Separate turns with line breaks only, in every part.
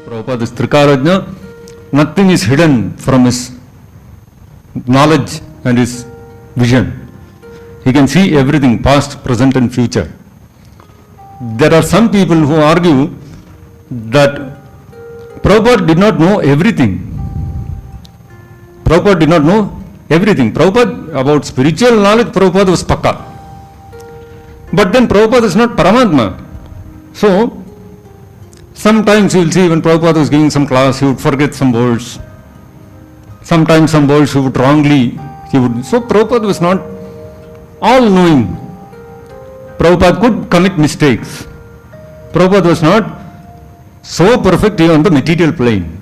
Prabhupada is Trikalajna. Nothing is hidden from his knowledge and his vision. He can see everything, past, present and future. There are some people who argue that Prabhupada did not know everything. Prabhupada did not know everything. Prabhupada, about spiritual knowledge, Prabhupada was pakka. But then Prabhupada is not Paramatma. So, sometimes you will see when Prabhupada was giving some class, he would forget some words. Sometimes some words he would wrongly, so Prabhupada was not all-knowing. Prabhupada could commit mistakes. Prabhupada was not so perfect even on the material plane.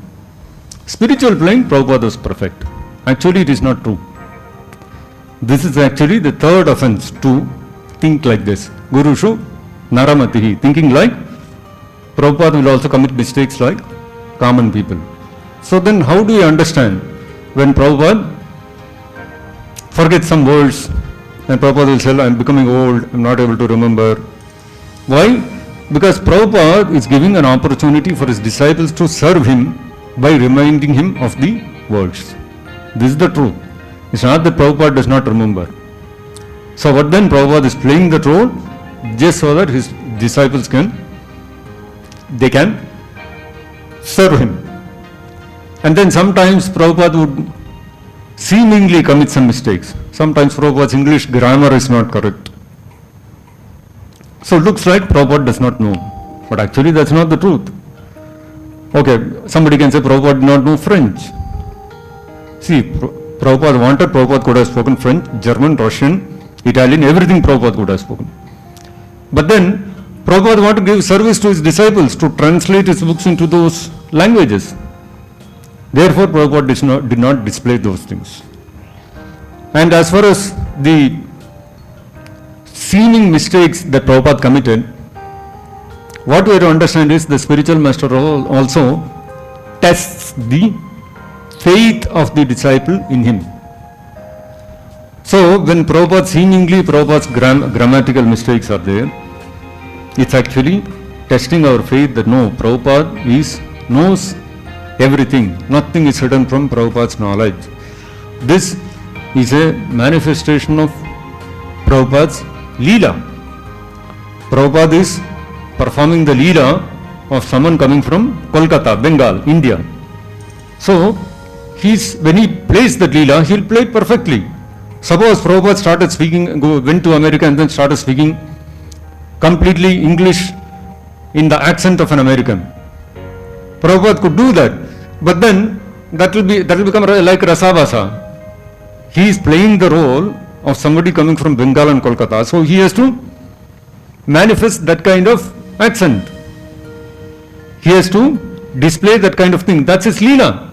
Spiritual plane, Prabhupada was perfect. Actually, it is not true. This is actually the third offense to think like this. Gurushu Naramatihi. Thinking like Prabhupada will also commit mistakes like common people. So then how do you understand when Prabhupada forgets some words and Prabhupada will say, I am becoming old, I am not able to remember. Why? Because Prabhupada is giving an opportunity for his disciples to serve him by reminding him of the words. This is the truth. It's not that Prabhupada does not remember. So what then? Prabhupada is playing that role just so that his disciples can serve him. And then sometimes Prabhupada would seemingly commit some mistakes. Sometimes Prabhupada's English grammar is not correct. So it looks like Prabhupada does not know. But actually that's not the truth. Okay, somebody can say Prabhupada did not know French. See, Prabhupada could have spoken French, German, Russian, Italian, everything Prabhupada could have spoken. But then Prabhupada wanted to give service to his disciples to translate his books into those languages. Therefore, Prabhupada did not display those things. And as far as the seeming mistakes that Prabhupada committed, what we have to understand is the spiritual master also tests the faith of the disciple in him. So, when Prabhupada's grammatical mistakes are there, it's actually testing our faith that no, Prabhupada knows everything. Nothing is hidden from Prabhupada's knowledge. This is a manifestation of Prabhupada's Leela. Prabhupada is performing the Leela of someone coming from Kolkata, Bengal, India. So, when he plays that Leela, he'll play it perfectly. Suppose Prabhupada went to America and then started speaking completely English in the accent of an American. Prabhupada could do that, but then that will become like Rasabhasa. He is playing the role of somebody coming from Bengal and Kolkata, so he has to manifest that kind of accent. He has to display that kind of thing. That's his Leela.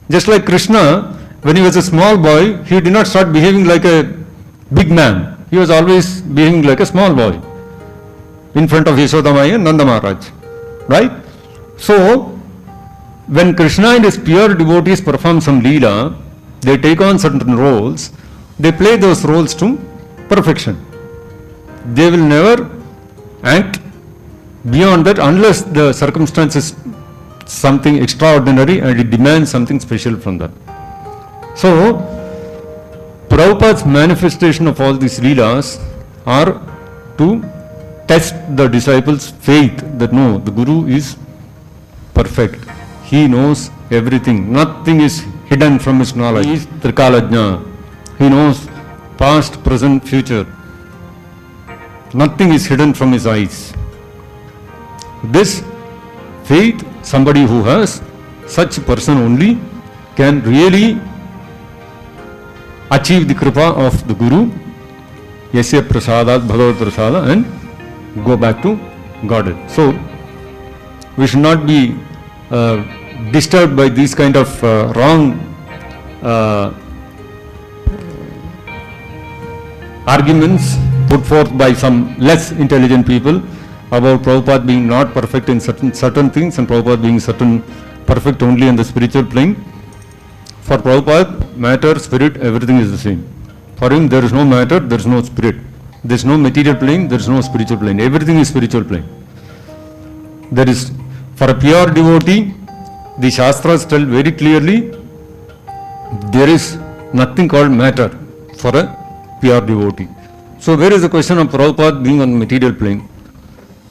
Just like Krishna, when he was a small boy, he did not start behaving like a big man. He was always behaving like a small boy in front of Yashodamaya and Nanda Maharaj. Right? So, when Krishna and his pure devotees perform some Leela, they take on certain roles, they play those roles to perfection. They will never act beyond that unless the circumstance is something extraordinary and it demands something special from them. So, Prabhupada's manifestation of all these Leelas are to test the disciples' faith that no, the Guru is perfect. He knows everything. Nothing is hidden from his knowledge. He is Trikalajna. He knows past, present, future. Nothing is hidden from his eyes. This faith, somebody who has such a person only can really achieve the kripa of the Guru, Yasya Prasadat Bhagavad Prasada, and go back to Godhead. So, we should not be disturbed by these kind of wrong arguments put forth by some less intelligent people about Prabhupada being not perfect in certain things and Prabhupada being perfect only in the spiritual plane. For Prabhupada, matter, spirit, everything is the same. For him, there is no matter, there is no spirit. There is no material plane, there is no spiritual plane. Everything is spiritual plane. For a pure devotee, the Shastras tell very clearly, there is nothing called matter for a pure devotee. So where is the question of Prabhupada being on material plane?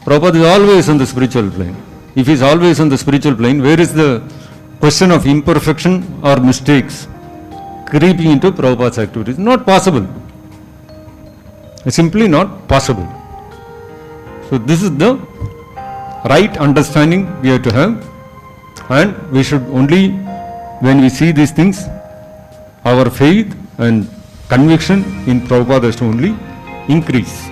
Prabhupada is always on the spiritual plane. If he is always on the spiritual plane, where is the question of imperfection or mistakes creeping into Prabhupada's activities? Not possible. Simply not possible. So this is the right understanding we have to have, and we should only, when we see these things, our faith and conviction in Prabhupada has to only increase.